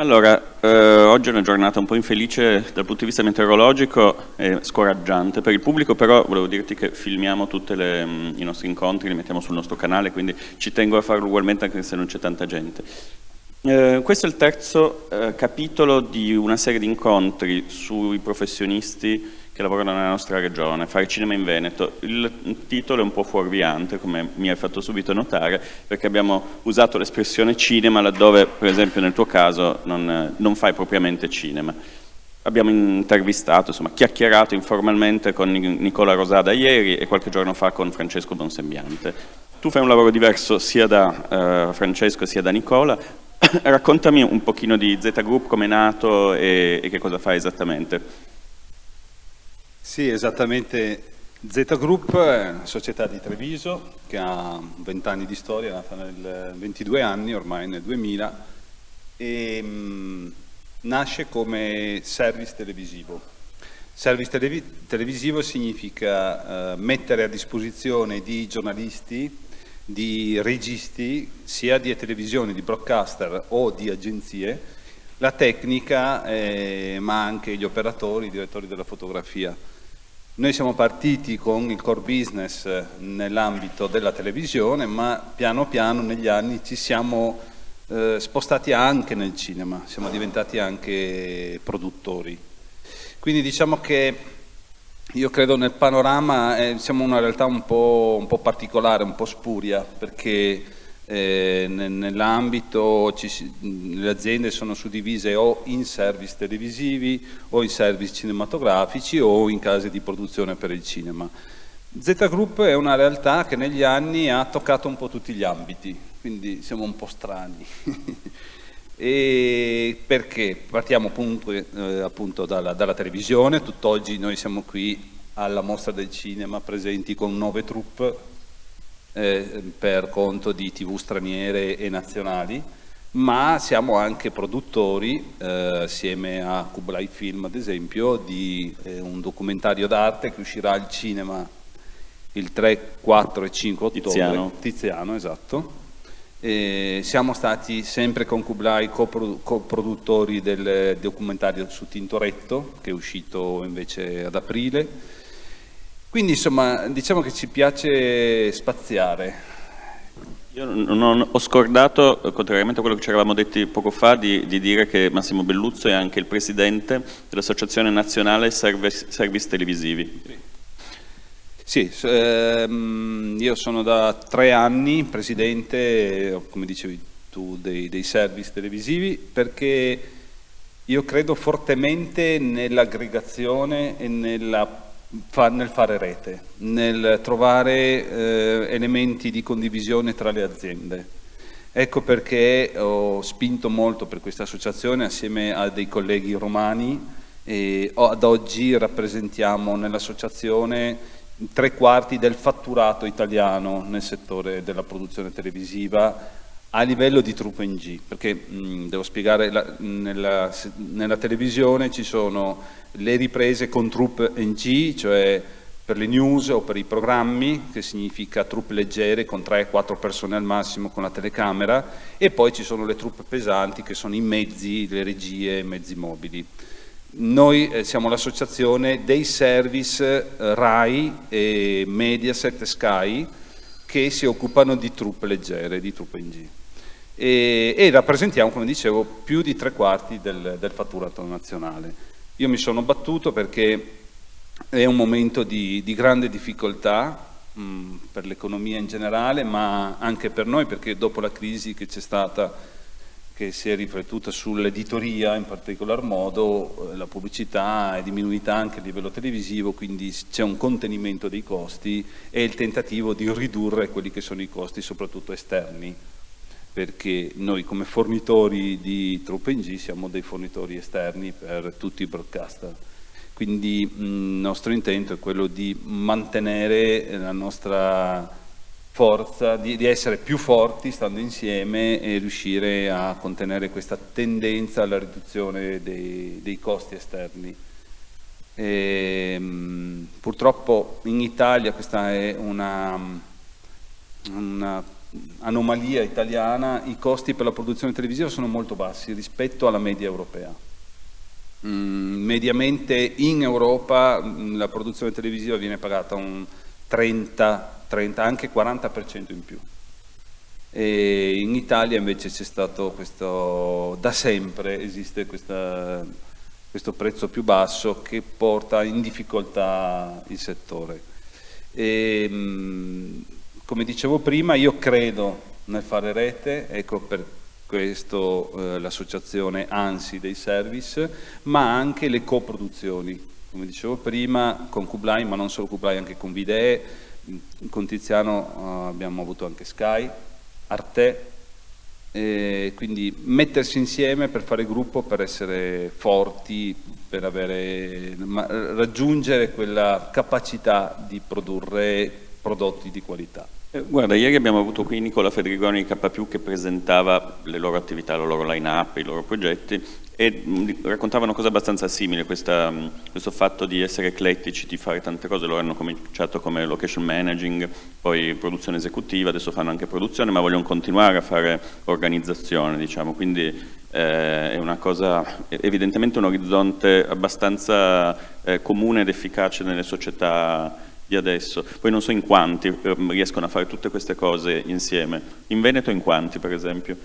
Allora, oggi è una giornata un po' infelice dal punto di vista meteorologico e scoraggiante per il pubblico, però volevo dirti che filmiamo tutti i nostri incontri, li mettiamo sul nostro canale, quindi ci tengo a farlo ugualmente anche se non c'è tanta gente. Questo è il terzo capitolo di una serie di incontri sui professionisti che lavorano nella nostra regione, Fare cinema in Veneto. Il titolo è un po' fuorviante, come mi hai fatto subito notare, perché abbiamo usato l'espressione cinema laddove, per esempio nel tuo caso, non fai propriamente cinema. Abbiamo intervistato, insomma, chiacchierato informalmente con Nicola Rosada ieri e qualche giorno fa con Francesco Bonsembiante. Tu fai un lavoro diverso sia da Francesco sia da Nicola. Raccontami un pochino di Z Group, come è nato e che cosa fa esattamente. Sì, esattamente. Z Group è una società di Treviso che ha 20 anni di storia, è nata nel 22 anni, ormai nel 2000, e nasce come service televisivo. Service televisivo significa mettere a disposizione di giornalisti, di registi, sia di televisioni, di broadcaster o di agenzie, la tecnica, ma anche gli operatori, i direttori della fotografia. Noi siamo partiti con il core business nell'ambito della televisione, ma piano piano negli anni ci siamo spostati anche nel cinema, siamo diventati anche produttori. Quindi diciamo che io credo nel panorama siamo una realtà un po' particolare, un po' spuria, perché nell'ambito le aziende sono suddivise o in service televisivi o in service cinematografici o in case di produzione per il cinema. Z Group è una realtà che negli anni ha toccato un po' tutti gli ambiti, quindi siamo un po' strani. E perché? Partiamo appunto dalla televisione. Tutt'oggi noi siamo qui alla Mostra del Cinema presenti con 9 troupe per conto di TV straniere e nazionali, ma siamo anche produttori, assieme a Kublai Film ad esempio, di un documentario d'arte che uscirà al cinema il 3, 4 e 5 ottobre. Tiziano, esatto. Siamo stati sempre con Kublai coproduttori del documentario su Tintoretto, che è uscito invece ad aprile. Quindi insomma diciamo che ci piace spaziare. Io non ho scordato, contrariamente a quello che ci eravamo detti poco fa, di dire che Massimo Belluzzo è anche il presidente dell'Associazione Nazionale Service Televisivi. Sì, io sono da 3 anni presidente, come dicevi tu, dei service televisivi, perché io credo fortemente nell'aggregazione e nel fare rete, nel trovare elementi di condivisione tra le aziende. Ecco perché ho spinto molto per questa associazione assieme a dei colleghi romani e ad oggi rappresentiamo nell'associazione 3/4 del fatturato italiano nel settore della produzione televisiva a livello di troupe NG, perché devo spiegare, nella televisione ci sono le riprese con troupe NG, cioè per le news o per i programmi, che significa troupe leggere con 3-4 persone al massimo con la telecamera, e poi ci sono le troupe pesanti che sono i mezzi, le regie, i mezzi mobili. Noi siamo l'associazione dei service RAI e Mediaset e Sky che si occupano di troupe leggere, di troupe NG. E rappresentiamo, come dicevo, più di 3/4 del fatturato nazionale. Io mi sono battuto perché è un momento di grande difficoltà per l'economia in generale, ma anche per noi, perché dopo la crisi che c'è stata, che si è riflettuta sull'editoria in particolar modo, la pubblicità è diminuita anche a livello televisivo, quindi c'è un contenimento dei costi e il tentativo di ridurre quelli che sono i costi soprattutto esterni, perché noi come fornitori di troupe NG siamo dei fornitori esterni per tutti i broadcaster. Quindi il nostro intento è quello di mantenere la nostra forza, di essere più forti stando insieme e riuscire a contenere questa tendenza alla riduzione dei costi esterni. Purtroppo in Italia questa è una anomalia italiana, i costi per la produzione televisiva sono molto bassi rispetto alla media europea. Mediamente in Europa la produzione televisiva viene pagata un 30, anche 40% in più. E in Italia invece c'è stato questo, da sempre esiste questo prezzo più basso che porta in difficoltà il settore. E, come dicevo prima, io credo nel fare rete, ecco per questo l'associazione ANSI dei service, ma anche le coproduzioni, come dicevo prima, con Kublai, ma non solo Kublai, anche con Videe, con Tiziano abbiamo avuto anche Sky, Arte, quindi mettersi insieme per fare gruppo, per essere forti, per raggiungere quella capacità di produrre prodotti di qualità. Guarda, ieri abbiamo avuto qui Nicola Federigoni di K+, che presentava le loro attività, la loro line-up, i loro progetti, e raccontava una cosa abbastanza simile, questo fatto di essere eclettici, di fare tante cose. Loro hanno cominciato come location managing, poi produzione esecutiva, adesso fanno anche produzione, ma vogliono continuare a fare organizzazione, diciamo, quindi è una cosa, evidentemente un orizzonte abbastanza comune ed efficace nelle società di adesso. Poi non so in quanti riescono a fare tutte queste cose insieme. In Veneto in quanti, per esempio?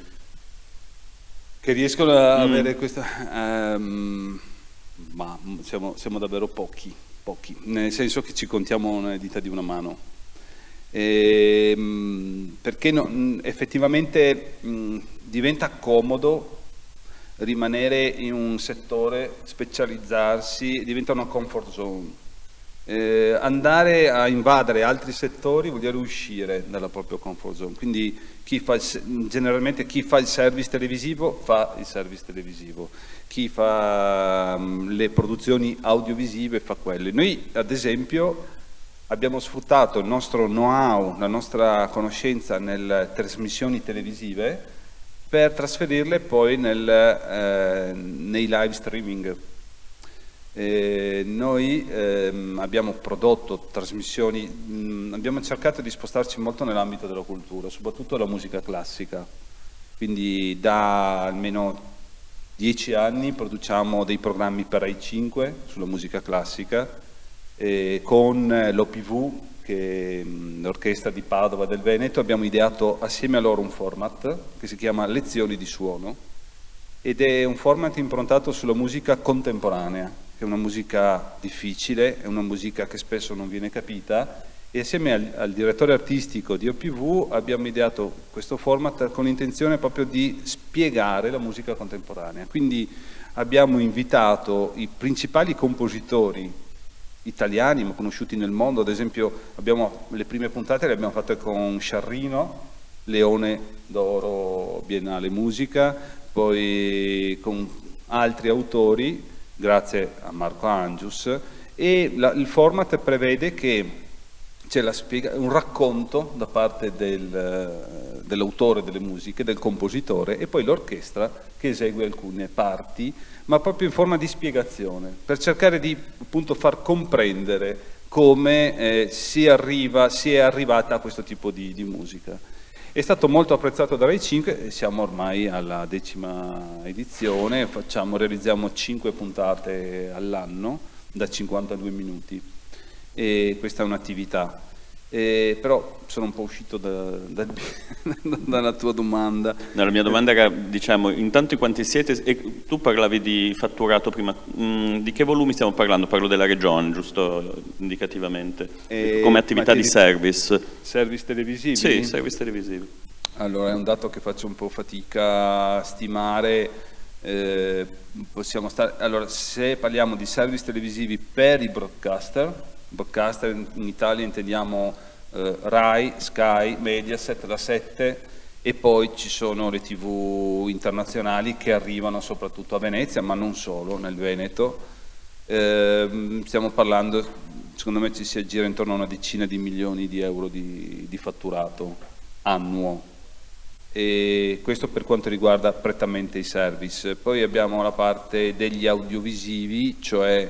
Che riescono a avere questa... ma siamo davvero pochi, nel senso che ci contiamo nelle dita di una mano. Perché effettivamente diventa comodo rimanere in un settore, specializzarsi, diventa una comfort zone. Andare a invadere altri settori vuol dire uscire dalla propria comfort zone, quindi generalmente chi fa il service televisivo fa il service televisivo, chi fa le produzioni audiovisive fa quelle. Noi ad esempio abbiamo sfruttato il nostro know-how, la nostra conoscenza nelle trasmissioni televisive per trasferirle poi nei live streaming. Noi abbiamo prodotto trasmissioni, abbiamo cercato di spostarci molto nell'ambito della cultura, soprattutto la musica classica, quindi da almeno 10 anni produciamo dei programmi per Rai 5 sulla musica classica, con l'OPV, che è l'orchestra di Padova del Veneto, abbiamo ideato assieme a loro un format che si chiama Lezioni di Suono, ed è un format improntato sulla musica contemporanea, che è una musica difficile, è una musica che spesso non viene capita, e assieme al direttore artistico di OPV abbiamo ideato questo format con l'intenzione proprio di spiegare la musica contemporanea. Quindi abbiamo invitato i principali compositori italiani, ma conosciuti nel mondo. Ad esempio le prime puntate le abbiamo fatte con Sciarrino, Leone d'Oro Biennale Musica, poi con altri autori, grazie a Marco Angius, e il format prevede che c'è un racconto da parte dell'autore delle musiche, del compositore, e poi l'orchestra che esegue alcune parti, ma proprio in forma di spiegazione, per cercare di appunto far comprendere come si è arrivata a questo tipo di musica. È stato molto apprezzato da Rai 5, siamo ormai alla 10ª edizione, realizziamo 5 puntate all'anno da 52 minuti, e questa è un'attività. Però sono un po' uscito dalla tua domanda. No, la mia domanda era, diciamo, intanto in quanti siete, e tu parlavi di fatturato prima, di che volumi stiamo parlando? Parlo della regione, giusto indicativamente, come attività di service. Service televisivi? Sì, service televisivi. Allora, è un dato che faccio un po' fatica a stimare. Allora, se parliamo di service televisivi per i broadcaster in Italia intendiamo Rai, Sky, Mediaset, La 7, e poi ci sono le TV internazionali che arrivano soprattutto a Venezia, ma non solo, nel Veneto. Stiamo parlando, secondo me ci si aggira intorno a una decina di milioni di euro di fatturato annuo, e questo per quanto riguarda prettamente i service. Poi abbiamo la parte degli audiovisivi, cioè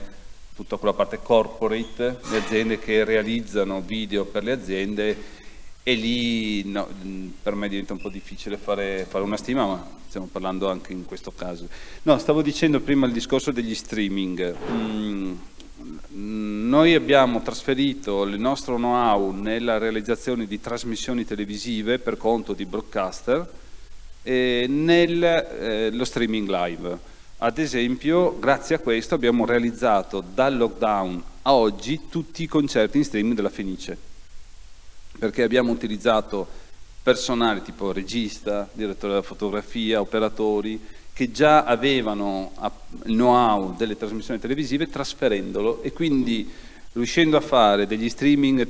tutta quella parte corporate, le aziende che realizzano video per le aziende, e lì no, per me diventa un po' difficile fare una stima, ma stiamo parlando anche in questo caso. No, stavo dicendo prima il discorso degli streaming. Noi abbiamo trasferito il nostro know-how nella realizzazione di trasmissioni televisive per conto di broadcaster nello streaming live. Ad esempio, grazie a questo abbiamo realizzato dal lockdown a oggi tutti i concerti in streaming della Fenice, perché abbiamo utilizzato personale tipo regista, direttore della fotografia, operatori, che già avevano il know-how delle trasmissioni televisive, trasferendolo e quindi riuscendo a fare degli streaming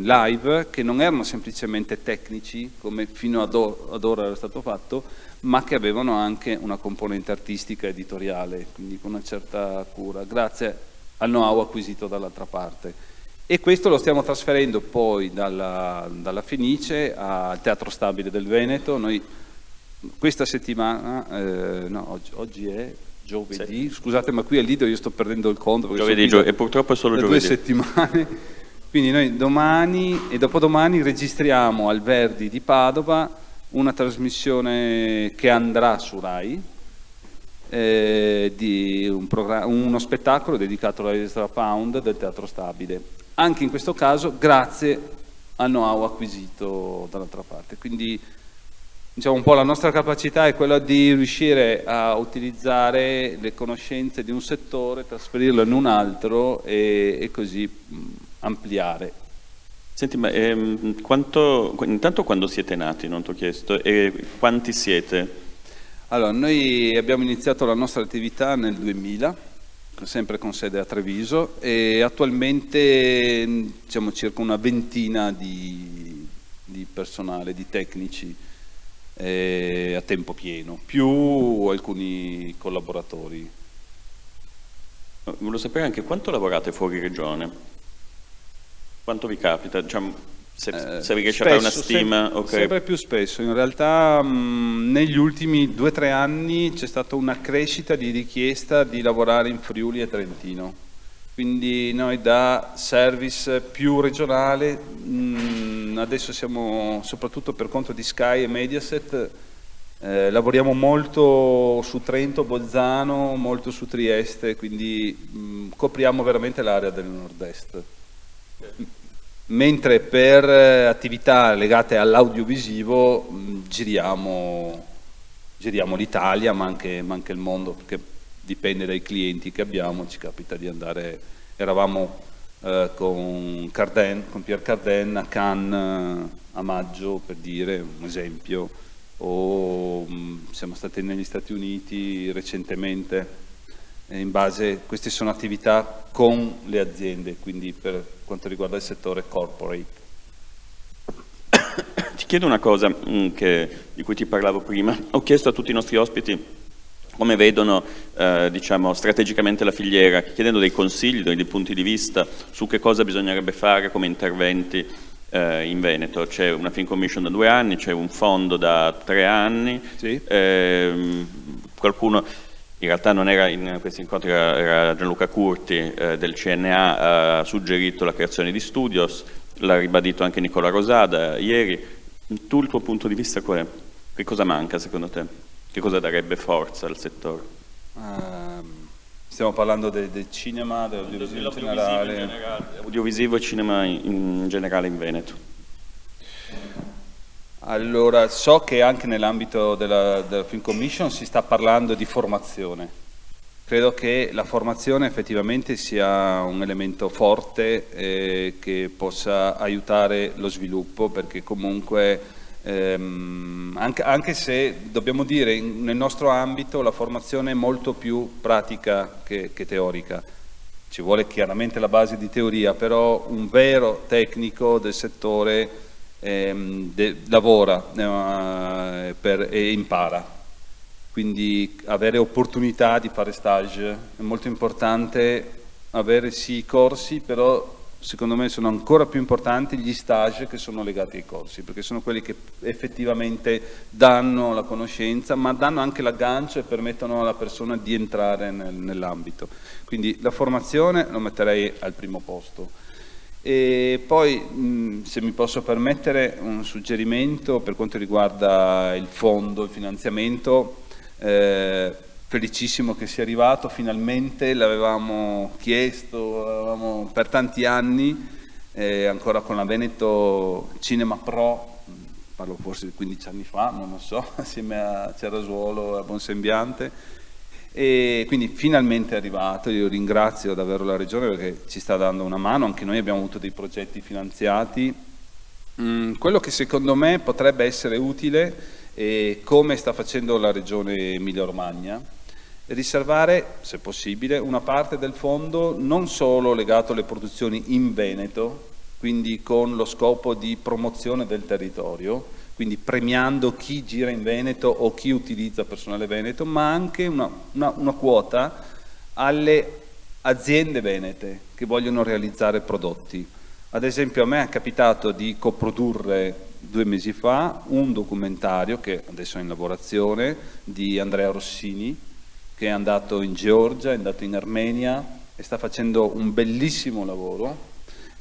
live che non erano semplicemente tecnici, come fino ad ora era stato fatto, ma che avevano anche una componente artistica e editoriale, quindi con una certa cura, grazie al know-how acquisito dall'altra parte. E questo lo stiamo trasferendo poi dalla Fenice al Teatro Stabile del Veneto. Noi questa settimana, no, oggi è giovedì, sì. Scusate, ma qui al Lido io sto perdendo il conto. Giovedì, e purtroppo è solo giovedì. 2 settimane. Quindi noi domani e dopodomani registriamo al Verdi di Padova una trasmissione che andrà su Rai, di uno spettacolo dedicato all'Extra Pound del Teatro Stabile. Anche in questo caso grazie al know-how acquisito dall'altra parte. Quindi diciamo un po' la nostra capacità è quella di riuscire a utilizzare le conoscenze di un settore, trasferirlo in un altro e così ampliare. Senti, ma intanto quando siete nati, non ti ho chiesto, e quanti siete? Allora, noi abbiamo iniziato la nostra attività nel 2000, sempre con sede a Treviso, e attualmente siamo circa una ventina di personale, di tecnici a tempo pieno, più alcuni collaboratori. Volevo sapere anche quanto lavorate fuori regione, quanto vi capita, diciamo, se vi riesce a fare una stima. Sempre più spesso, in realtà negli ultimi 2-3 anni c'è stata una crescita di richiesta di lavorare in Friuli e Trentino, quindi noi da service più regionale, adesso siamo soprattutto per conto di Sky e Mediaset, lavoriamo molto su Trento, Bolzano, molto su Trieste, quindi copriamo veramente l'area del nord-est. Mentre per attività legate all'audiovisivo giriamo l'Italia, ma anche il mondo, perché dipende dai clienti che abbiamo. Ci capita di andare, eravamo con Pierre Cardin a Cannes a maggio, per dire un esempio, o siamo stati negli Stati Uniti recentemente. In base, queste sono attività con le aziende, quindi per quanto riguarda il settore corporate. Ti chiedo una cosa di cui ti parlavo prima. Ho chiesto a tutti i nostri ospiti come vedono diciamo, strategicamente la filiera, chiedendo dei consigli, dei punti di vista su che cosa bisognerebbe fare come interventi in Veneto. C'è una Film Commission da 2 anni, c'è un fondo da 3 anni, sì. Qualcuno... In realtà non era in questi incontri, era Gianluca Curti del CNA, ha suggerito la creazione di studios, l'ha ribadito anche Nicola Rosada ieri. Tu, il tuo punto di vista qual è? Che cosa manca secondo te? Che cosa darebbe forza al settore? Stiamo parlando del cinema, dell'audiovisivo in generale. Audiovisivo e cinema in generale in Veneto. Allora, so che anche nell'ambito della Film Commission si sta parlando di formazione. Credo che la formazione effettivamente sia un elemento forte che possa aiutare lo sviluppo, perché comunque, anche se dobbiamo dire nel nostro ambito la formazione è molto più pratica che teorica. Ci vuole chiaramente la base di teoria, però un vero tecnico del settore lavora e impara, quindi avere opportunità di fare stage è molto importante. Avere sì i corsi, però secondo me sono ancora più importanti gli stage che sono legati ai corsi, perché sono quelli che effettivamente danno la conoscenza, ma danno anche l'aggancio e permettono alla persona di entrare nell'ambito. Quindi la formazione lo metterei al primo posto. E poi, se mi posso permettere, un suggerimento per quanto riguarda il fondo, il finanziamento, felicissimo che sia arrivato, finalmente l'avevamo chiesto, per tanti anni, ancora con la Veneto Cinema Pro, parlo forse di 15 anni fa, non lo so, assieme a Cerasuolo e a Bonsembiante, e quindi finalmente è arrivato. Io ringrazio davvero la Regione perché ci sta dando una mano, anche noi abbiamo avuto dei progetti finanziati. Quello che secondo me potrebbe essere utile, come sta facendo la Regione Emilia-Romagna, è riservare, se possibile, una parte del fondo non solo legato alle produzioni in Veneto, quindi con lo scopo di promozione del territorio, quindi premiando chi gira in Veneto o chi utilizza personale veneto, ma anche una quota alle aziende venete che vogliono realizzare prodotti. Ad esempio a me è capitato di coprodurre 2 mesi fa un documentario, che adesso è in lavorazione, di Andrea Rossini, che è andato in Georgia, è andato in Armenia e sta facendo un bellissimo lavoro.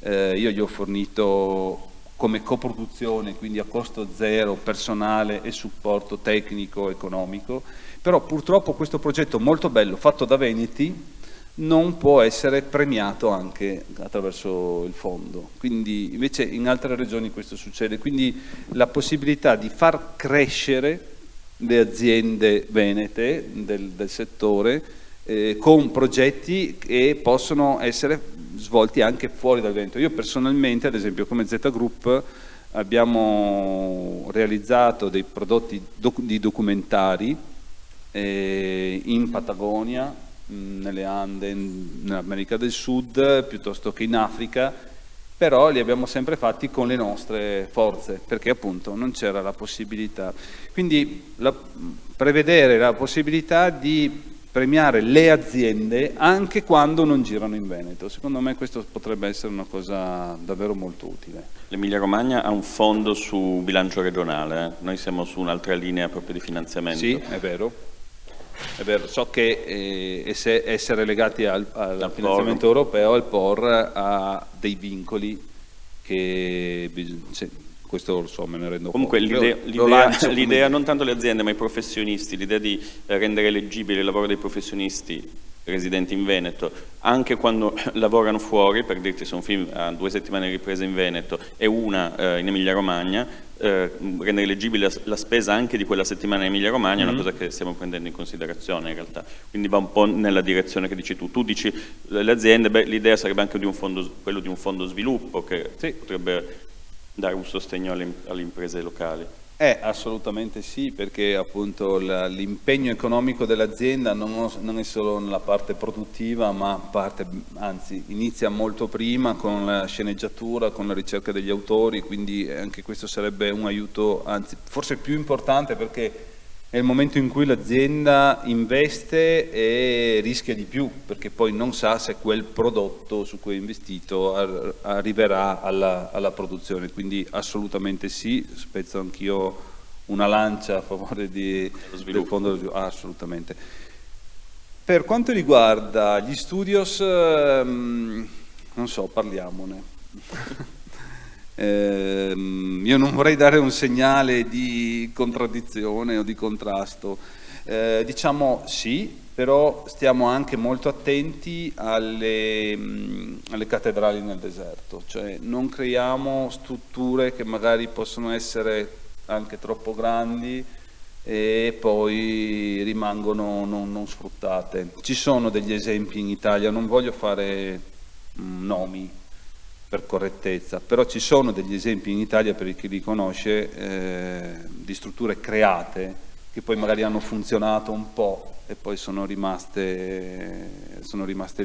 Io gli ho fornito come coproduzione, quindi a costo zero, personale e supporto tecnico, economico, però purtroppo questo progetto molto bello, fatto da veneti, non può essere premiato anche attraverso il fondo. Quindi invece in altre regioni questo succede, quindi la possibilità di far crescere le aziende venete del settore con progetti che possono essere svolti anche fuori dal Veneto. Io personalmente, ad esempio, come Z Group abbiamo realizzato dei prodotti di documentari in Patagonia, nelle Ande, nell'America del Sud, piuttosto che in Africa, però li abbiamo sempre fatti con le nostre forze, perché appunto non c'era la possibilità. Quindi prevedere la possibilità di premiare le aziende anche quando non girano in Veneto. Secondo me questo potrebbe essere una cosa davvero molto utile. L'Emilia Romagna ha un fondo su bilancio regionale, noi siamo su un'altra linea proprio di finanziamento. Sì, è vero. So che essere legati al finanziamento europeo, al POR, ha dei vincoli che questo lo so, me ne rendo conto. Comunque l'idea non tanto le aziende ma i professionisti, l'idea di rendere eleggibile il lavoro dei professionisti residenti in Veneto anche quando lavorano fuori, per dirti se un film ha 2 settimane di ripresa in Veneto e una in Emilia Romagna, rendere eleggibile la spesa anche di quella settimana in Emilia Romagna è una cosa che stiamo prendendo in considerazione in realtà, quindi va un po' nella direzione che dici tu dici le aziende, l'idea sarebbe anche quello di un fondo sviluppo che potrebbe dare un sostegno alle imprese locali. Assolutamente sì, perché appunto l'impegno economico dell'azienda non è solo nella parte produttiva, ma anzi inizia molto prima con la sceneggiatura, con la ricerca degli autori, quindi anche questo sarebbe un aiuto, anzi forse più importante, perché è il momento in cui l'azienda investe e rischia di più, perché poi non sa se quel prodotto su cui è investito arriverà alla produzione. Quindi assolutamente sì, spezzo anch'io una lancia a favore del fondo dello sviluppo. Assolutamente. Per quanto riguarda gli studios, non so, parliamone. Io non vorrei dare un segnale di contraddizione o di contrasto, diciamo sì, però stiamo anche molto attenti alle cattedrali nel deserto, cioè non creiamo strutture che magari possono essere anche troppo grandi e poi rimangono non sfruttate. Ci sono degli esempi in Italia, non voglio fare nomi per correttezza, però ci sono degli esempi in Italia, per chi li conosce, di strutture create che poi magari hanno funzionato un po' e poi sono rimaste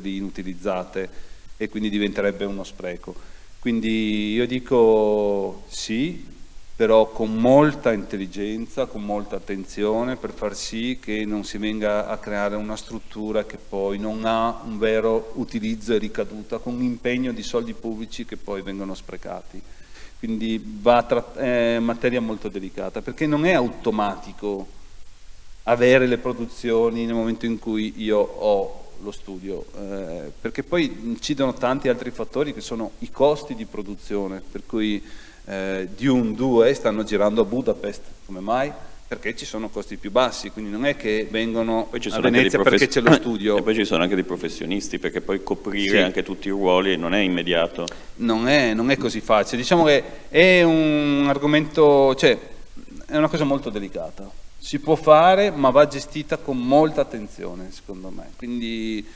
lì inutilizzate e quindi diventerebbe uno spreco. Quindi io dico sì, però con molta intelligenza, con molta attenzione, per far sì che non si venga a creare una struttura che poi non ha un vero utilizzo e ricaduta, con un impegno di soldi pubblici che poi vengono sprecati. Quindi è materia molto delicata, perché non è automatico avere le produzioni nel momento in cui io ho lo studio, perché poi incidono tanti altri fattori che sono i costi di produzione, per cui Dune 2 stanno girando a Budapest, come mai? Perché ci sono costi più bassi, quindi non è che vengono a Venezia perché c'è lo studio. E poi ci sono anche dei professionisti, perché poi coprire anche tutti i ruoli non è immediato. Non è così facile, diciamo che è un argomento, cioè è una cosa molto delicata, si può fare ma va gestita con molta attenzione secondo me, quindi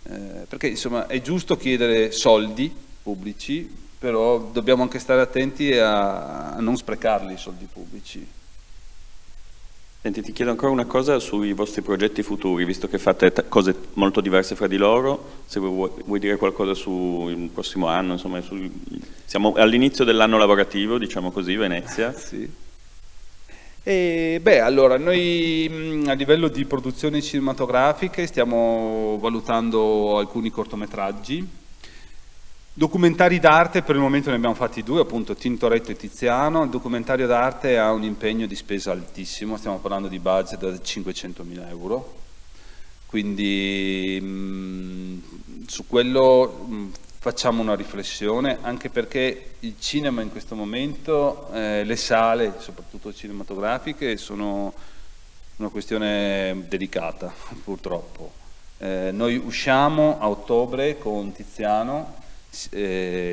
perché insomma è giusto chiedere soldi pubblici, però dobbiamo anche stare attenti a non sprecarli i soldi pubblici. Senti, ti chiedo ancora una cosa sui vostri progetti futuri, visto che fate cose molto diverse fra di loro, se vuoi dire qualcosa sul prossimo anno, insomma, siamo all'inizio dell'anno lavorativo, diciamo così, Venezia. Sì. Allora, noi a livello di produzioni cinematografiche stiamo valutando alcuni cortometraggi. Documentari d'arte per il momento ne abbiamo fatti 2, appunto Tintoretto e Tiziano. Il documentario d'arte ha un impegno di spesa altissimo, stiamo parlando di budget da 500.000 euro, quindi su quello facciamo una riflessione, anche perché il cinema in questo momento, le sale, soprattutto cinematografiche, sono una questione delicata purtroppo. Noi usciamo a ottobre con Tiziano,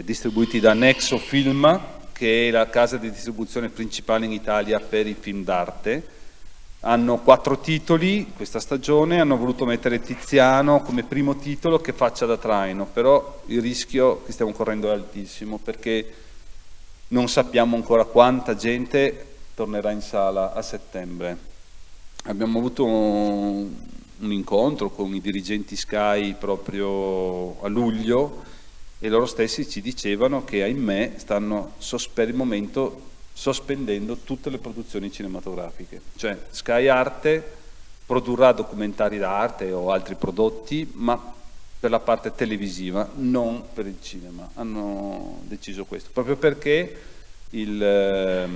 distribuiti da Nexo Film, che è la casa di distribuzione principale in Italia per i film d'arte. Hanno 4 titoli questa stagione, hanno voluto mettere Tiziano come primo titolo che faccia da traino, però il rischio che stiamo correndo è altissimo perché non sappiamo ancora quanta gente tornerà in sala a settembre. Abbiamo avuto un incontro con i dirigenti Sky proprio a luglio e loro stessi ci dicevano che ahimè stanno per il momento sospendendo tutte le produzioni cinematografiche, cioè Sky Arte produrrà documentari d'arte o altri prodotti, ma per la parte televisiva, non per il cinema. Hanno deciso questo, proprio perché il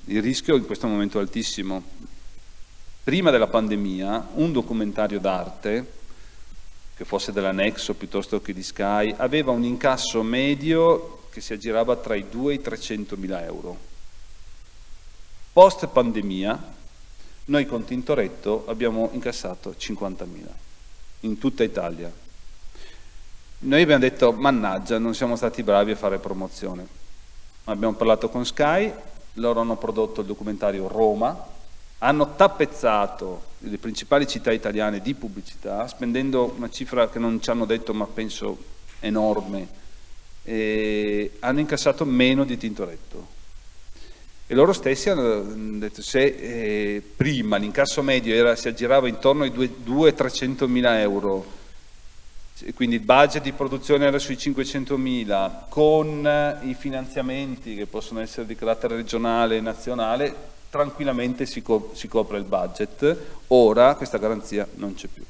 rischio in questo momento è altissimo. Prima della pandemia, un documentario d'arte, che fosse della Nexo piuttosto che di Sky, aveva un incasso medio che si aggirava tra i 2 e i 300.000 euro. Post pandemia, noi con Tintoretto abbiamo incassato 50.000 in tutta Italia. Noi abbiamo detto, mannaggia, non siamo stati bravi a fare promozione. Abbiamo parlato con Sky, loro hanno prodotto il documentario Roma, hanno tappezzato le principali città italiane di pubblicità, spendendo una cifra che non ci hanno detto, ma penso enorme, e hanno incassato meno di Tintoretto. E loro stessi hanno detto, se prima l'incasso medio si aggirava intorno ai 200.000-300.000 euro, quindi il budget di produzione era sui 500.000, con i finanziamenti che possono essere di carattere regionale e nazionale, tranquillamente si copre il budget. Ora questa garanzia non c'è più.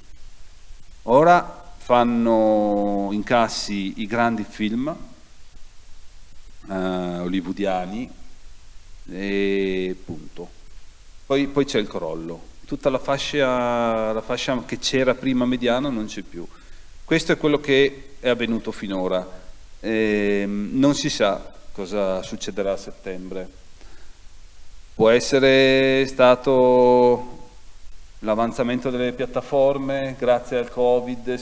Ora fanno incassi i grandi film hollywoodiani e punto. Poi c'è il crollo. Tutta la fascia che c'era prima mediana non c'è più. Questo è quello che è avvenuto finora. Non si sa cosa succederà a settembre. Può essere stato l'avanzamento delle piattaforme, grazie al Covid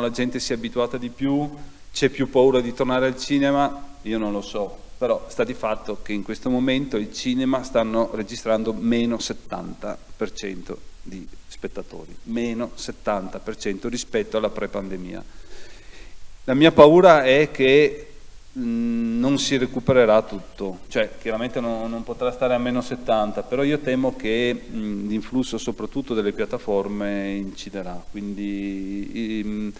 la gente si è abituata di più, c'è più paura di tornare al cinema, io non lo so, però sta di fatto che in questo momento il cinema stanno registrando meno 70% di spettatori, meno 70% rispetto alla pre-pandemia. La mia paura è che non si recupererà tutto, cioè chiaramente non potrà stare a meno 70, però io temo che l'influsso soprattutto delle piattaforme inciderà, quindi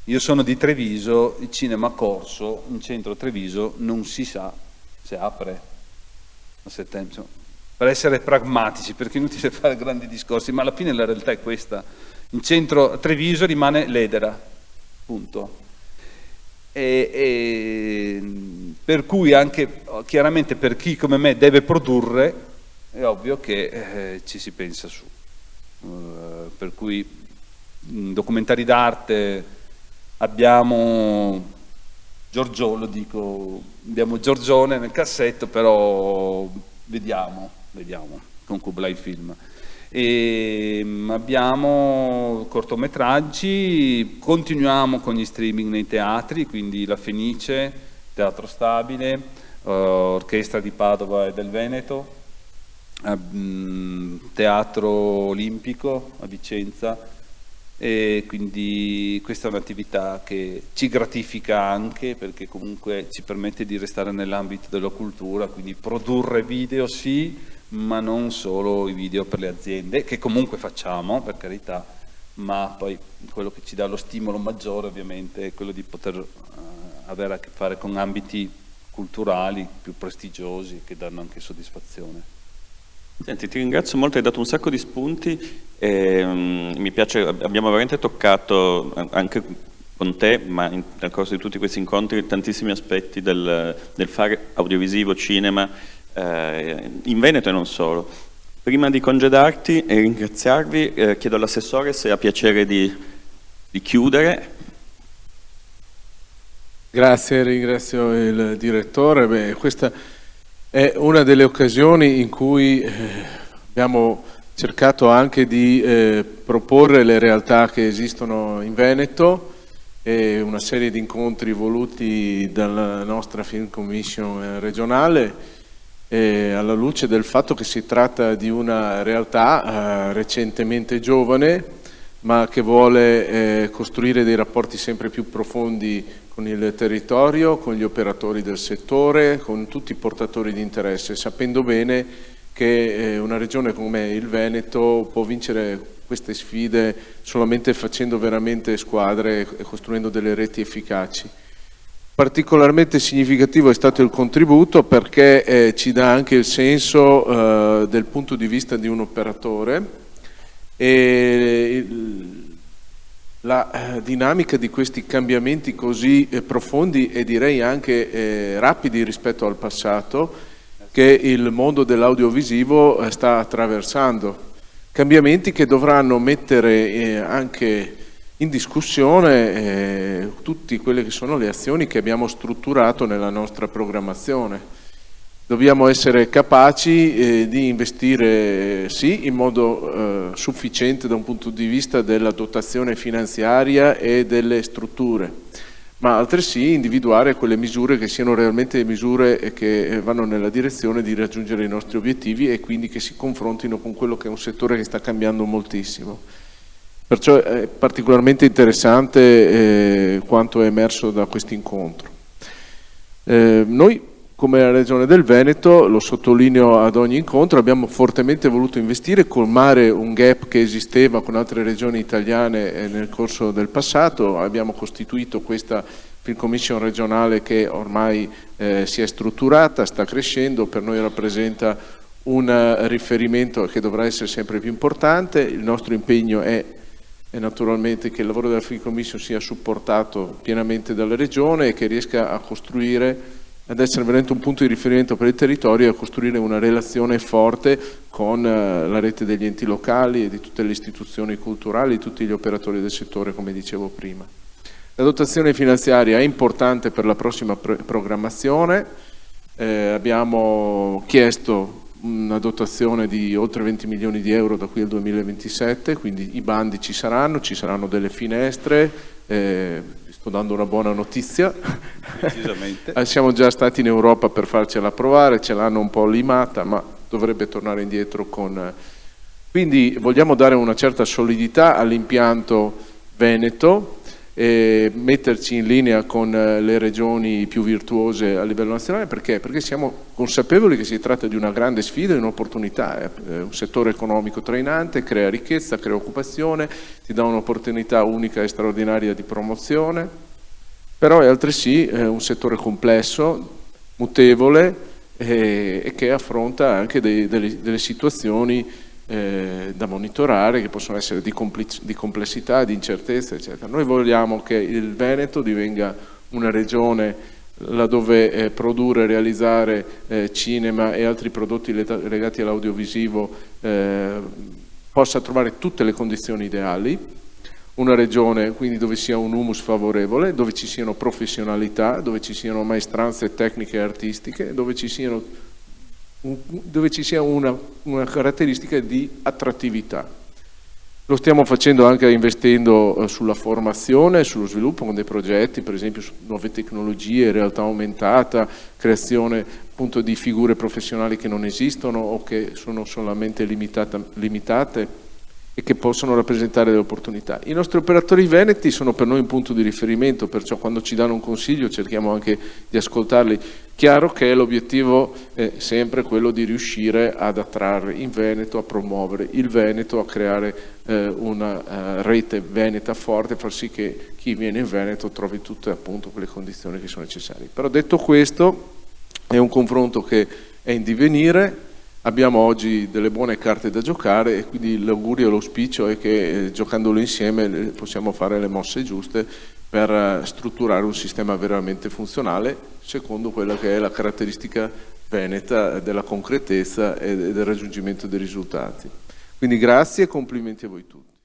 io sono di Treviso, il cinema Corso in centro a Treviso non si sa se apre a settembre, insomma, per essere pragmatici, perché è inutile fare grandi discorsi, ma alla fine la realtà è questa, in centro a Treviso rimane l'Edera, punto. Per cui anche chiaramente per chi come me deve produrre è ovvio che ci si pensa su, per cui documentari d'arte abbiamo abbiamo Giorgione nel cassetto, però vediamo con Kublai Film. Abbiamo cortometraggi, continuiamo con gli streaming nei teatri, quindi La Fenice, Teatro Stabile, Orchestra di Padova e del Veneto, Teatro Olimpico a Vicenza, e quindi questa è un'attività che ci gratifica anche perché comunque ci permette di restare nell'ambito della cultura, quindi produrre video sì, ma non solo i video per le aziende, che comunque facciamo, per carità, ma poi quello che ci dà lo stimolo maggiore ovviamente è quello di poter avere a che fare con ambiti culturali più prestigiosi che danno anche soddisfazione. Senti, ti ringrazio molto, hai dato un sacco di spunti e mi piace, abbiamo veramente toccato anche con te, ma nel corso di tutti questi incontri, tantissimi aspetti del fare audiovisivo, cinema, in Veneto e non solo. Prima di congedarti e ringraziarvi, chiedo all'assessore se ha piacere di chiudere. Grazie, ringrazio il direttore. Beh, questa è una delle occasioni in cui abbiamo cercato anche di proporre le realtà che esistono in Veneto e una serie di incontri voluti dalla nostra Film Commission regionale alla luce del fatto che si tratta di una realtà recentemente giovane ma che vuole costruire dei rapporti sempre più profondi con il territorio, con gli operatori del settore, con tutti i portatori di interesse, sapendo bene che una regione come il Veneto può vincere queste sfide solamente facendo veramente squadre e costruendo delle reti efficaci. Particolarmente significativo è stato il contributo perché ci dà anche il senso del punto di vista di un operatore e la dinamica di questi cambiamenti così profondi e direi anche rapidi rispetto al passato che il mondo dell'audiovisivo sta attraversando. Cambiamenti che dovranno mettere anche in discussione tutte quelle che sono le azioni che abbiamo strutturato nella nostra programmazione. Dobbiamo essere capaci di investire sì in modo sufficiente da un punto di vista della dotazione finanziaria e delle strutture, ma altresì individuare quelle misure che siano realmente misure che vanno nella direzione di raggiungere i nostri obiettivi e quindi che si confrontino con quello che è un settore che sta cambiando moltissimo. Perciò è particolarmente interessante quanto è emerso da questo incontro. Noi come la Regione del Veneto, lo sottolineo ad ogni incontro, abbiamo fortemente voluto investire, colmare un gap che esisteva con altre regioni italiane nel corso del passato. Abbiamo costituito questa Film Commission regionale che ormai si è strutturata, sta crescendo, per noi rappresenta un riferimento che dovrà essere sempre più importante. Il nostro impegno è naturalmente che il lavoro della Film Commission sia supportato pienamente dalla Regione e che riesca a costruire ad essere veramente un punto di riferimento per il territorio e a costruire una relazione forte con la rete degli enti locali e di tutte le istituzioni culturali, tutti gli operatori del settore, come dicevo prima. La dotazione finanziaria è importante per la prossima programmazione, abbiamo chiesto una dotazione di oltre 20 milioni di euro da qui al 2027, quindi i bandi ci saranno delle finestre, sto dando una buona notizia. Decisamente. Siamo già stati in Europa per farcela provare, ce l'hanno un po' limata, ma dovrebbe tornare indietro con... Quindi vogliamo dare una certa solidità all'impianto veneto e metterci in linea con le regioni più virtuose a livello nazionale. Perché? Perché siamo consapevoli che si tratta di una grande sfida e un'opportunità. È un settore economico trainante, crea ricchezza, crea occupazione, ti dà un'opportunità unica e straordinaria di promozione, però è altresì un settore complesso, mutevole e che affronta anche delle situazioni da monitorare che possono essere di complessità, di incertezza, eccetera. Noi vogliamo che il Veneto divenga una regione laddove produrre e realizzare cinema e altri prodotti legati all'audiovisivo possa trovare tutte le condizioni ideali, una regione quindi dove sia un humus favorevole, dove ci siano professionalità, dove ci siano maestranze tecniche e artistiche, dove ci sia una caratteristica di attrattività. Lo stiamo facendo anche investendo sulla formazione, sullo sviluppo con dei progetti, per esempio su nuove tecnologie, realtà aumentata, creazione appunto di figure professionali che non esistono o che sono solamente limitate e che possono rappresentare delle opportunità. I nostri operatori veneti sono per noi un punto di riferimento, perciò quando ci danno un consiglio cerchiamo anche di ascoltarli. Chiaro che l'obiettivo è sempre quello di riuscire ad attrarre in Veneto, a promuovere il Veneto, a creare una rete veneta forte, far sì che chi viene in Veneto trovi tutte appunto quelle condizioni che sono necessarie. Però detto questo, è un confronto che è in divenire. Abbiamo oggi delle buone carte da giocare e quindi l'augurio e l'auspicio è che giocandolo insieme possiamo fare le mosse giuste per strutturare un sistema veramente funzionale secondo quella che è la caratteristica veneta della concretezza e del raggiungimento dei risultati. Quindi grazie e complimenti a voi tutti.